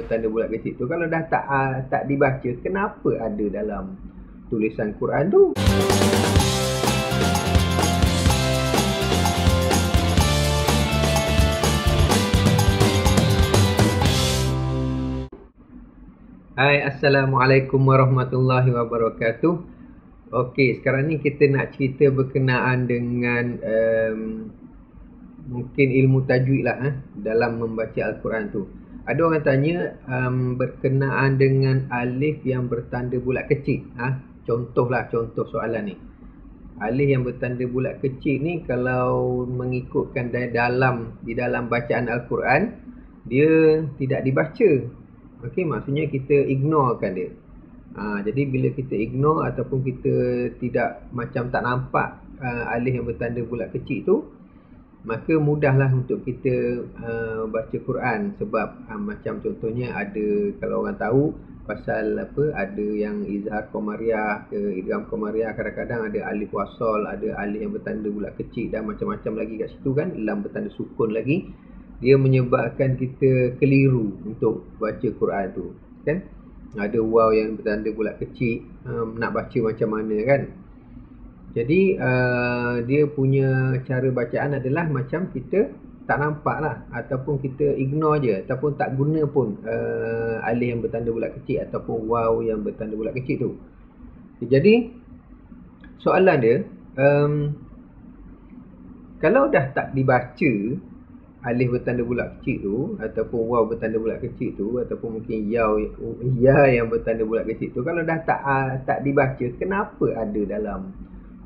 tanda bulat kecil tu kalau dah tak dibaca, kenapa ada dalam tulisan Quran tu? Hai, Assalamualaikum warahmatullahi wabarakatuh. Okey, sekarang ni kita nak cerita berkenaan dengan mungkin ilmu tajwid lah dalam membaca Al-Quran tu. Ada orang tanya berkenaan dengan alif yang bertanda bulat kecil. Contoh soalan ni. Alif yang bertanda bulat kecil ni kalau mengikutkan di dalam bacaan Al-Quran, dia tidak dibaca. Okey, maksudnya kita ignorekan dia. Jadi bila kita ignore ataupun kita tidak macam tak nampak alif yang bertanda bulat kecil tu, maka mudahlah untuk kita baca Quran. Sebab macam contohnya ada, kalau orang tahu pasal ada yang izhar qamariah ke idgham qamariah, kadang-kadang ada alif wasal, ada alif yang bertanda bulat kecil dan macam-macam lagi kat situ kan, lam bertanda sukun lagi. Dia menyebabkan kita keliru untuk baca Quran tu kan. Ada waw yang bertanda bulat kecil, nak baca macam mana kan. Jadi dia punya cara bacaan adalah macam kita tak nampak lah, ataupun kita ignore je, ataupun tak guna pun alif yang bertanda bulat kecil ataupun waw yang bertanda bulat kecil tu. Jadi soalan dia, kalau dah tak dibaca alif bertanda bulat kecil tu, ataupun waw bertanda bulat kecil tu, ataupun mungkin ya yang bertanda bulat kecil tu, kalau dah tak dibaca, kenapa ada dalam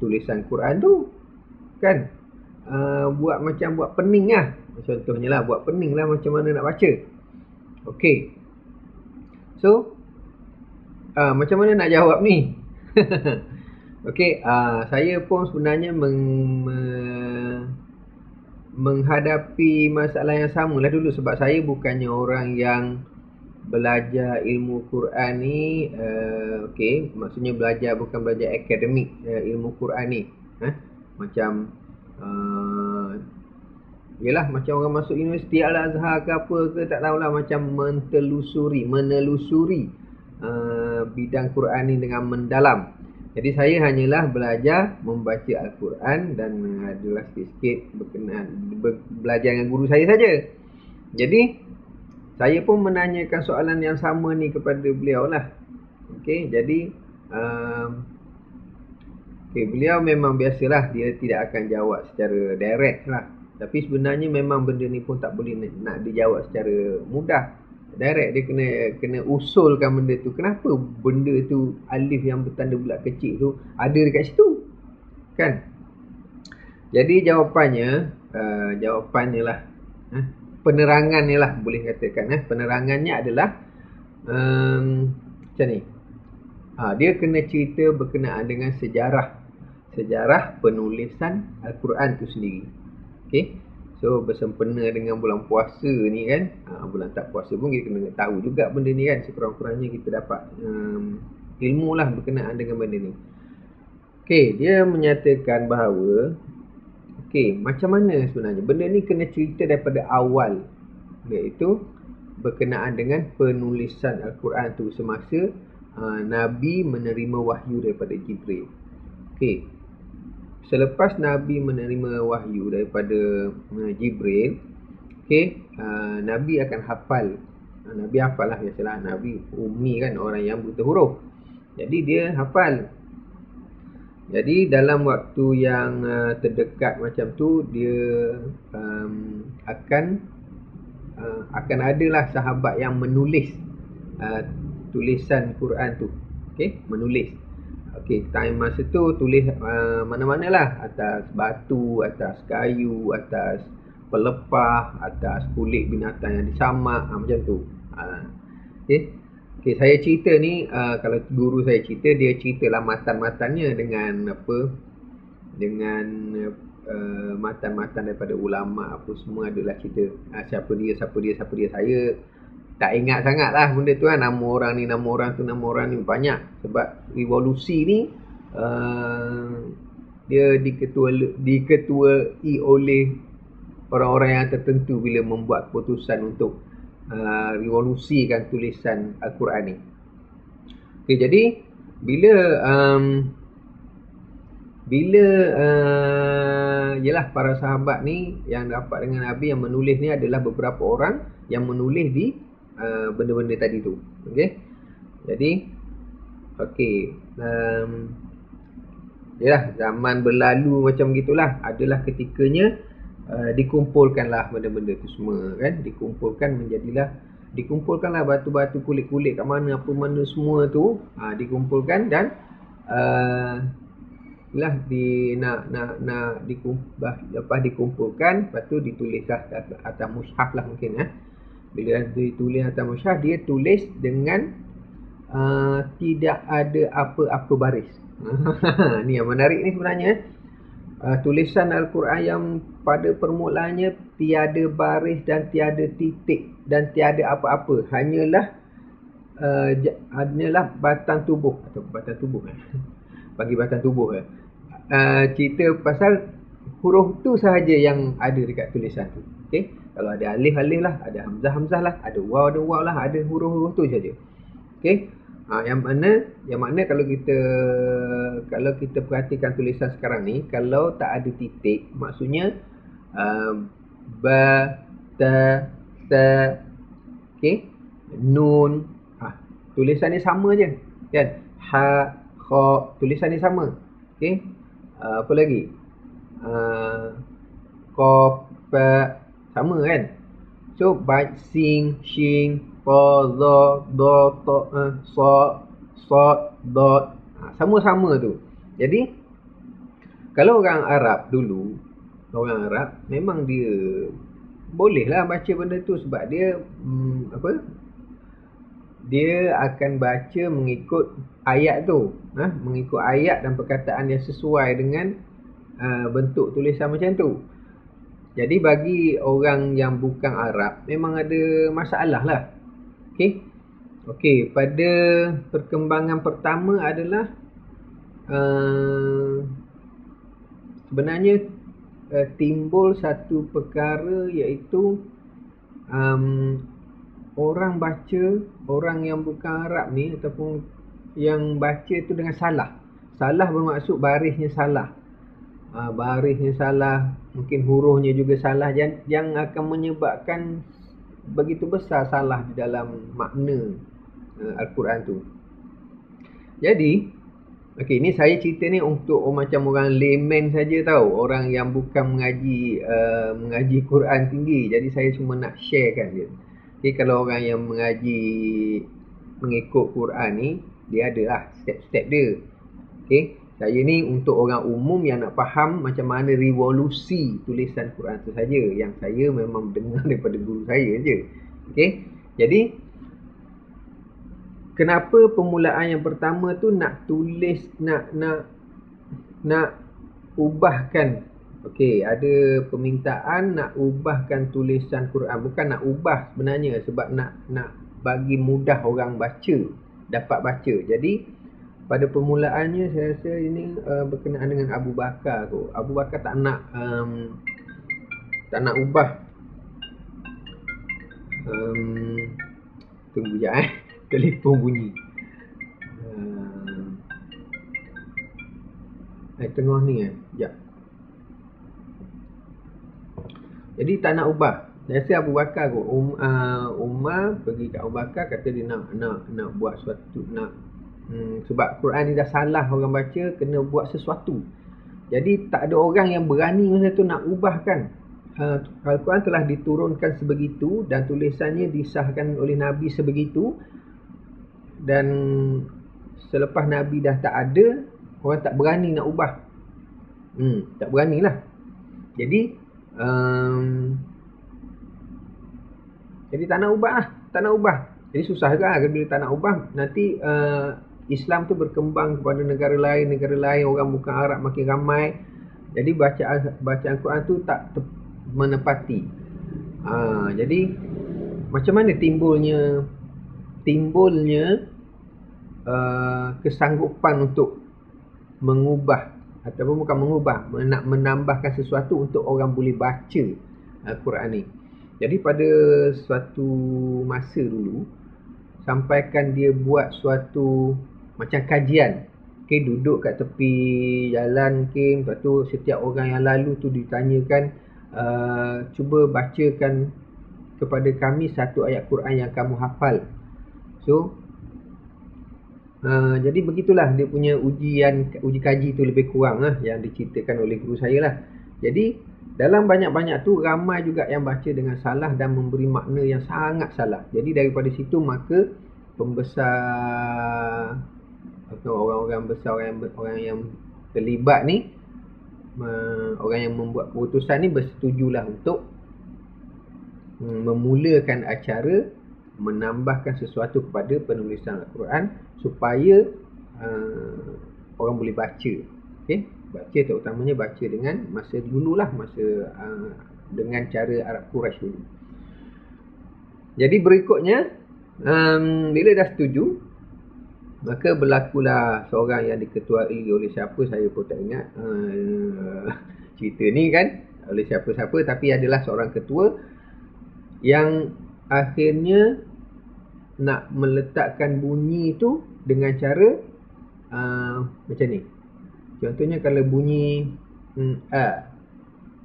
tulisan Quran tu kan? Buat pening lah, contohnya lah, buat pening lah macam mana nak baca. Okey, so macam mana nak jawab ni? Okey, saya pun sebenarnya menghadapi masalah yang sama lah dulu. Sebab saya bukannya orang yang belajar ilmu Quran ni maksudnya bukan belajar akademik ilmu Quran ni macam yelah, macam orang masuk universiti Al-Azhar ke apa ke, tak tahulah, macam menelusuri bidang Quran ni dengan mendalam. Jadi saya hanyalah belajar membaca Al-Quran dan adalah sikit-sikit belajar dengan guru saya saja. Jadi saya pun menanyakan soalan yang sama ni kepada beliau lah. Okey, jadi beliau memang biasalah, dia tidak akan jawab secara direct lah. Tapi sebenarnya memang benda ni pun tak boleh nak dijawab secara mudah direct. Dia kena usulkan benda tu. Kenapa benda tu, alif yang bertanda bulat kecil tu ada dekat situ kan? Jadi jawapannya lah, penerangannya lah, boleh katakan penerangannya adalah macam ni. Dia kena cerita berkenaan dengan sejarah penulisan Al-Quran tu sendiri. Okey, so bersempena dengan bulan puasa ni kan, bulan tak puasa pun kita kena tahu juga benda ni kan. Sekurang-kurangnya kita dapat ilmu lah berkenaan dengan benda ni. Okey, dia menyatakan bahawa macam mana sebenarnya benda ni kena cerita daripada awal, iaitu berkenaan dengan penulisan Al-Quran tu semasa Nabi menerima wahyu daripada Jibril. Okey, selepas Nabi menerima wahyu daripada Jibril, Nabi akan hafal. Nabi hafal lah, biasalah Nabi ummi kan, orang yang buta huruf. Jadi dia hafal. Jadi dalam waktu yang terdekat macam tu, dia akan adalah sahabat yang menulis tulisan Quran tu. Menulis. Time masa tu tulis mana-mana lah, atas batu, atas kayu, atas pelepah, atas kulit binatang yang disamak, macam tu. Saya cerita ni, kalau guru saya cerita, dia ceritalah matan-matannya dengan matan-matan daripada ulama apa semua, adalah cerita siapa dia. Saya tak ingat sangat lah benda tu kan, nama orang ni banyak. Sebab revolusi ni dia diketuai oleh orang-orang yang tertentu bila membuat keputusan untuk revolusikan tulisan Al-Quran ni. Okay, jadi bila yalah para sahabat ni yang dapat dengan Nabi yang menulis ni adalah beberapa orang yang menulis di benda-benda tadi tu. Okey. Jadi yalah, zaman berlalu macam gitulah, adalah ketikanya dikumpulkanlah benda-benda tu semua kan, dikumpulkanlah batu-batu, kulit-kulit kat mana, apa mana semua tu dikumpulkan dan lah lepas dikumpulkan, lepas tu ditulislah atas mushaf lah mungkin. Bila ditulis atas mushaf, dia tulis dengan tidak ada apa-apa baris. Ni yang menarik ni sebenarnya. Tulisan Al-Quran yang pada permulaannya tiada baris dan tiada titik dan tiada apa-apa, hanyalah batang tubuh atau batang tubuh bagi batang tubuh cerita pasal huruf tu sahaja yang ada dekat tulisan tu. Okey, kalau ada alif lah, ada hamzah lah, ada waw lah, ada huruf-huruf tu saja. Okey, yang mana kalau kita perhatikan tulisan sekarang ni, kalau tak ada titik, maksudnya ba, ta, sa, okey, nun, tulisan ni sama je kan, ha, kha, tulisan ni sama. Okey, apa lagi, qaf, fa, sama kan. So sin, shin, ta, za, da, ta, sa, sad, dad, sama-sama tu. Jadi kalau orang Arab dulu, orang Arab memang dia bolehlah baca benda tu, sebab dia dia akan baca mengikut ayat tu, mengikut ayat dan perkataan yang sesuai dengan bentuk tulisan macam tu. Jadi bagi orang yang bukan Arab memang ada masalah lah. Okey, pada perkembangan pertama adalah sebenarnya timbul satu perkara, iaitu orang yang bukan Arab ni ataupun yang baca tu dengan salah. Salah bermaksud barisnya salah. Barisnya salah, mungkin hurufnya juga salah, yang akan menyebabkan begitu besar salah di dalam makna Al-Quran tu. Jadi ni saya cerita ni untuk macam orang layman saja tahu, orang yang bukan mengaji Quran tinggi. Jadi saya cuma nak sharekan dia. Kalau orang yang mengaji mengikut Quran ni, dia ada lah step-step dia. Saya ni untuk orang umum yang nak faham macam mana revolusi tulisan Quran tu saja, yang saya memang dengar daripada guru saya je. Jadi kenapa permulaan yang pertama tu nak tulis, nak ubahkan. Ada permintaan nak ubahkan tulisan Quran. Bukan nak ubah sebenarnya, sebab nak bagi mudah orang baca, dapat baca. Jadi pada permulaannya saya rasa ini berkenaan dengan Abu Bakar tu. Abu Bakar tak nak ubah. Tunggu sekejap telefon bunyi. Tengah ni sekejap. Jadi tak nak ubah. Saya rasa Abu Bakar kot. Umar pergi kat Abu Bakar, kata dia nak buat sesuatu, sebab Quran ni dah salah orang baca, kena buat sesuatu. Jadi tak ada orang yang berani masa tu nak ubahkan. Al-Quran telah diturunkan sebegitu dan tulisannya disahkan oleh Nabi sebegitu, dan selepas Nabi dah tak ada, orang tak berani nak ubah. Tak beranilah. Jadi tak nak ubah lah. Tak nak ubah. Jadi susah juga lah. Bila tak nak ubah, nanti Islam tu berkembang kepada negara lain, orang bukan Arab makin ramai. Jadi bacaan Quran tu tak menepati. Jadi macam mana timbulnya kesanggupan untuk mengubah, ataupun bukan mengubah, nak menambahkan sesuatu untuk orang boleh baca Al-Quran ni. Jadi pada suatu masa dulu, sampaikan dia buat suatu macam kajian. Okay, duduk kat tepi jalan, okay, lepas tu setiap orang yang lalu tu ditanyakan, cuba bacakan kepada kami satu ayat Quran yang kamu hafal. So jadi begitulah dia punya uji kaji tu lebih kurang yang diceritakan oleh guru saya lah. Jadi dalam banyak-banyak tu ramai juga yang baca dengan salah dan memberi makna yang sangat salah. Jadi daripada situ maka pembesar atau orang-orang besar, orang yang terlibat ni, orang yang membuat keputusan ni bersetujulah untuk memulakan acara menambahkan sesuatu kepada penulisan Al-Quran supaya orang boleh baca. Okay? Baca terutamanya baca dengan masa dululah, masa dengan cara Arab Quraisy dulu. Jadi berikutnya bila dah setuju, maka berlakulah seorang yang diketuai oleh siapa saya pun tak ingat cerita ni kan, oleh siapa-siapa, tapi adalah seorang ketua yang akhirnya nak meletakkan bunyi tu dengan cara macam ni. Contohnya kalau bunyi A,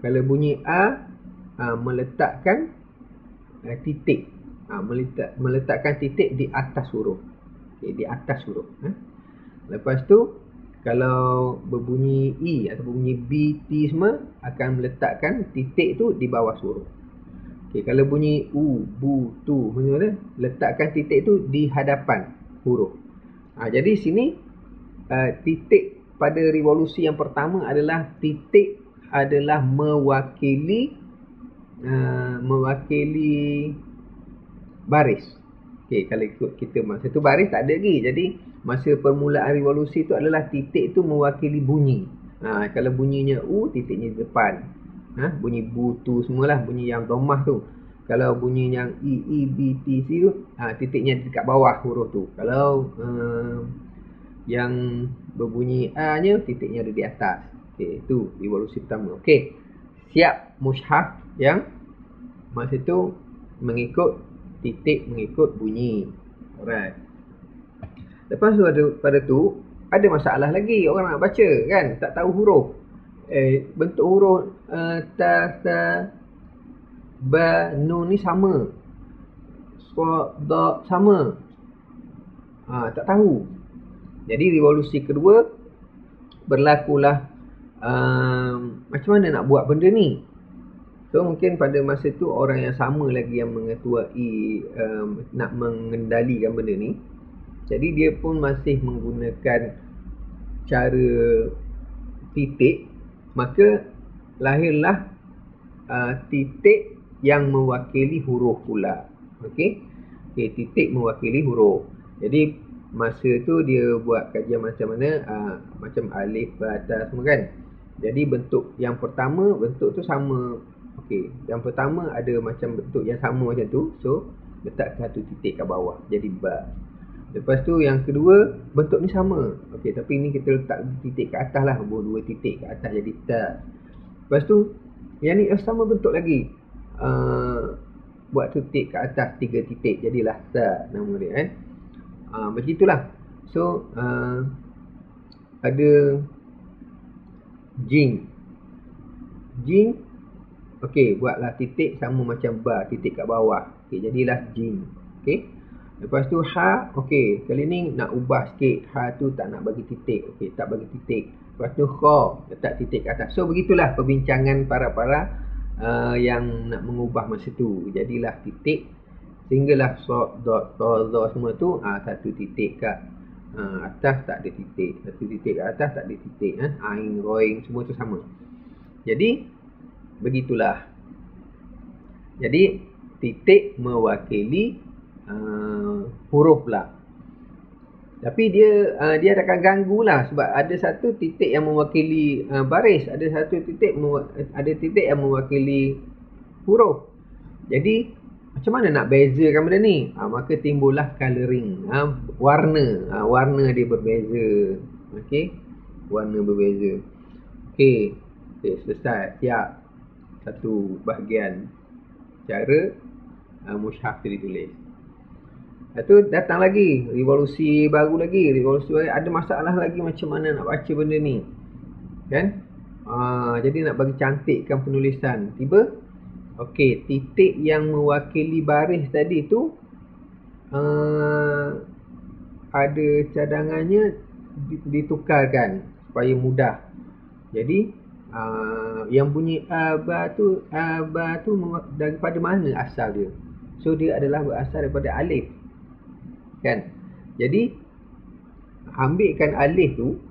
kalau bunyi A, meletakkan titik, meletakkan titik di atas huruf, di atas huruf. Lepas tu kalau berbunyi E atau bunyi B, T semua akan meletakkan titik tu di bawah huruf. Okay, kalau bunyi U, Bu, Tu, letakkan titik tu di hadapan huruf. Jadi sini titik pada revolusi yang pertama adalah titik adalah mewakili baris. Okay, kalau ikut kita masa tu baris tak ada lagi. Jadi masa permulaan revolusi tu adalah titik tu mewakili bunyi. Kalau bunyinya U, titiknya di depan. Bunyi Bu, Tu semualah bunyi yang dhammah tu. Kalau bunyi yang E, B, T, C tu, titiknya dekat bawah huruf tu. Kalau yang berbunyi A nya, titiknya ada di atas. Okey, itu revolusi pertama. Okey, siap mushaf yang masa tu mengikut titik, mengikut bunyi. Alright. Lepas tu pada tu ada masalah lagi, orang nak baca kan, tak tahu huruf. Bentuk huruf ta, sa, ba, nun ni sama, so, da sama, tak tahu. Jadi revolusi kedua berlakulah macam mana nak buat benda ni. So mungkin pada masa tu orang yang sama lagi yang mengetuai nak mengendalikan benda ni. Jadi dia pun masih menggunakan cara titik. Maka lahirlah titik yang mewakili huruf pula. Okey, titik mewakili huruf. Jadi masa tu dia buat kajian macam mana, macam alif, ba, ta semua kan. Jadi bentuk yang pertama, bentuk tu sama. Okey, yang pertama ada macam bentuk yang sama macam tu. So letak satu titik kat bawah, jadi ba. Lepas tu yang kedua, bentuk ni sama. Okey, tapi ni kita letak titik kat atas lah, dua titik kat atas jadi ta. Lepas tu yang ni sama bentuk lagi, buat titik kat atas 3 titik, jadilah sa nama dia kan. Begitulah. So ada jing. Okey, buatlah titik sama macam ba, titik kat bawah. Okey, jadilah jing. Okey. Lepas tu ha, okey, kali ni nak ubah sikit. Ha tu tak nak bagi titik. Okey, tak bagi titik. Lepas tu kha, letak titik kat atas. So begitulah perbincangan para yang nak mengubah masa tu. Jadilah titik, sehinggalah sod, dot, ta, za semua tu satu titik kat atas tak ada titik, satu titik kat atas tak ada titik, ain, roing semua tu sama. Jadi begitulah. Jadi titik mewakili huruf lah. Tapi dia akan ganggu lah, sebab ada satu titik yang mewakili baris, ada satu titik yang mewakili huruf. Jadi macam mana nak bezakan benda ni? Maka timbullah colouring, warna dia berbeza. Okey, warna berbeza. Okey, selesai, siap satu bahagian. cara mushaf tu ditulis. Lepas tu datang lagi revolusi baru, ada masalah lagi macam mana nak baca benda ni, kan? Jadi nak bagi cantikkan penulisan, tiba okey, titik yang mewakili baris tadi tu ada cadangannya ditukarkan supaya mudah. Jadi yang bunyi aba tu daripada mana asal dia? So dia adalah berasal daripada alif, kan? Jadi ambilkan alif tu,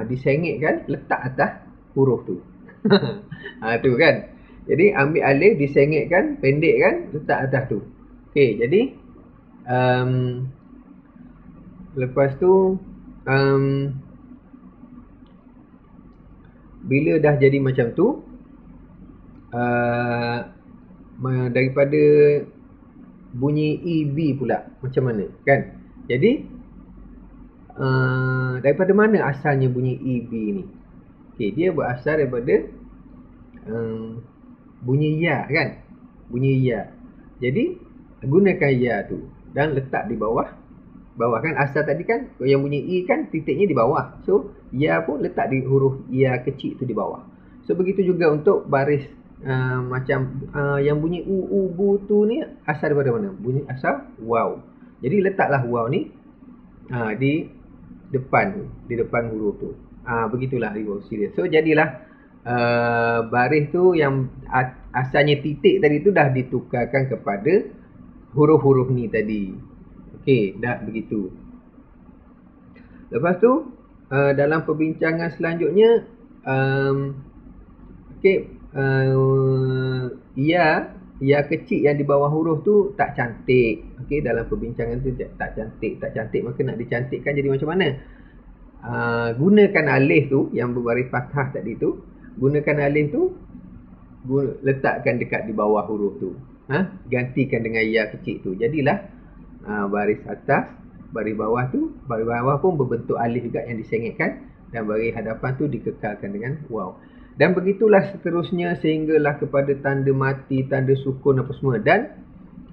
disengitkan, letak atas huruf tu. Tu kan. Jadi ambil alif, disengitkan, pendekkan, letak atas tu. Okey, jadi lepas tu bila dah jadi macam tu, daripada bunyi EB pula macam mana, kan? Jadi daripada mana asalnya bunyi EB ni? Okey, dia berasal daripada bunyi ya, kan? Bunyi ya. Jadi gunakan ya tu dan letak di bawah kan. Asal tadi kan yang bunyi i kan titiknya di bawah. So ya pun letak di huruf ya kecil tu di bawah. So begitu juga untuk baris macam yang bunyi u bu tu ni asal daripada mana? Bunyi asal waw. Jadi letaklah waw ni di depan huruf tu. Begitulah revolusi dia. So jadilah baris tu yang asalnya titik tadi tu dah ditukarkan kepada huruf-huruf ni tadi. Okey, dah begitu. Lepas tu dalam perbincangan selanjutnya, ya kecil yang di bawah huruf tu tak cantik. Okey, dalam perbincangan tu tak cantik, maka nak dicantikkan jadi macam mana? Gunakan alif tu yang berbaris fathah tadi tu, letakkan dekat di bawah huruf tu. Gantikan dengan ya kecil tu. Jadilah baris atas, baris bawah pun berbentuk alif juga yang disengitkan, dan baris hadapan tu dikekalkan dengan waw. Dan begitulah seterusnya sehinggalah kepada tanda mati, tanda sukun apa semua. Dan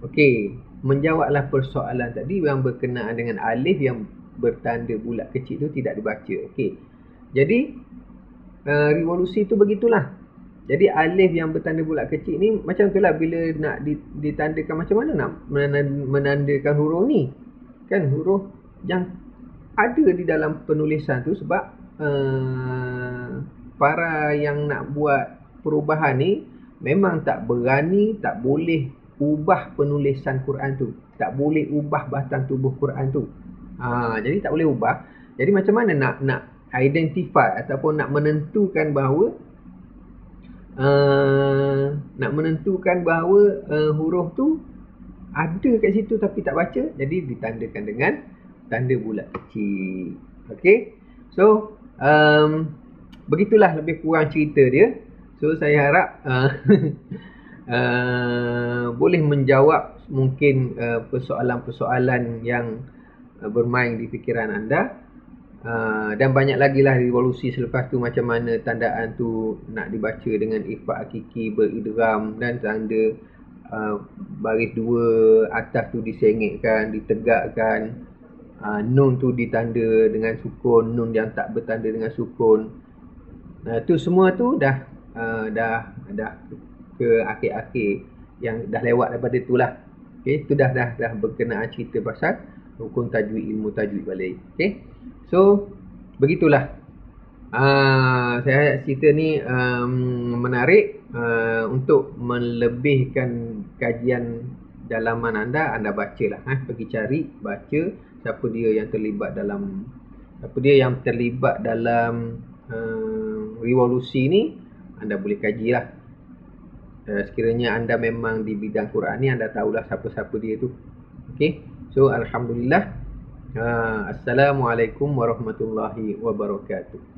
okey, menjawablah persoalan tadi yang berkenaan dengan alif yang bertanda bulat kecil tu tidak dibaca. Okey. Jadi revolusi tu begitulah. Jadi alif yang bertanda bulat kecil ni macam itulah, bila nak ditandakan macam mana nak menandakan huruf ni, kan? Huruf yang ada di dalam penulisan tu, sebab para yang nak buat perubahan ni memang tak berani, tak boleh ubah penulisan Quran tu, tak boleh ubah batang tubuh Quran tu. Jadi tak boleh ubah. Jadi macam mana nak identify ataupun nak menentukan bahawa huruf tu ada kat situ tapi tak baca, jadi ditandakan dengan tanda bulat kecil. Okey. So begitulah lebih kurang cerita dia. So saya harap boleh menjawab mungkin persoalan-persoalan yang bermain di fikiran anda. Dan banyak lagi lah revolusi selepas tu, macam mana tandaan tu nak dibaca dengan ikhfa hakiki beridgham, dan tanda baris dua atas tu disengitkan, ditegakkan, nun tu ditanda dengan sukun, nun yang tak bertanda dengan sukun. Tu semua tu dah ke akhir-akhir yang dah lewat daripada tu lah. Okay, tu dah berkenaan cerita pasal hukum tajwid, ilmu tajwid balik. Okay. So begitulah. Saya harap cerita ni menarik untuk melebihkan kajian dalaman anda bacalah. Pergi cari, baca siapa dia yang terlibat dalam revolusi ni, anda boleh kajilah. Sekiranya anda memang di bidang Quran ni, anda tahulah siapa-siapa dia tu. Okay. So alhamdulillah. Assalamualaikum warahmatullahi wabarakatuh.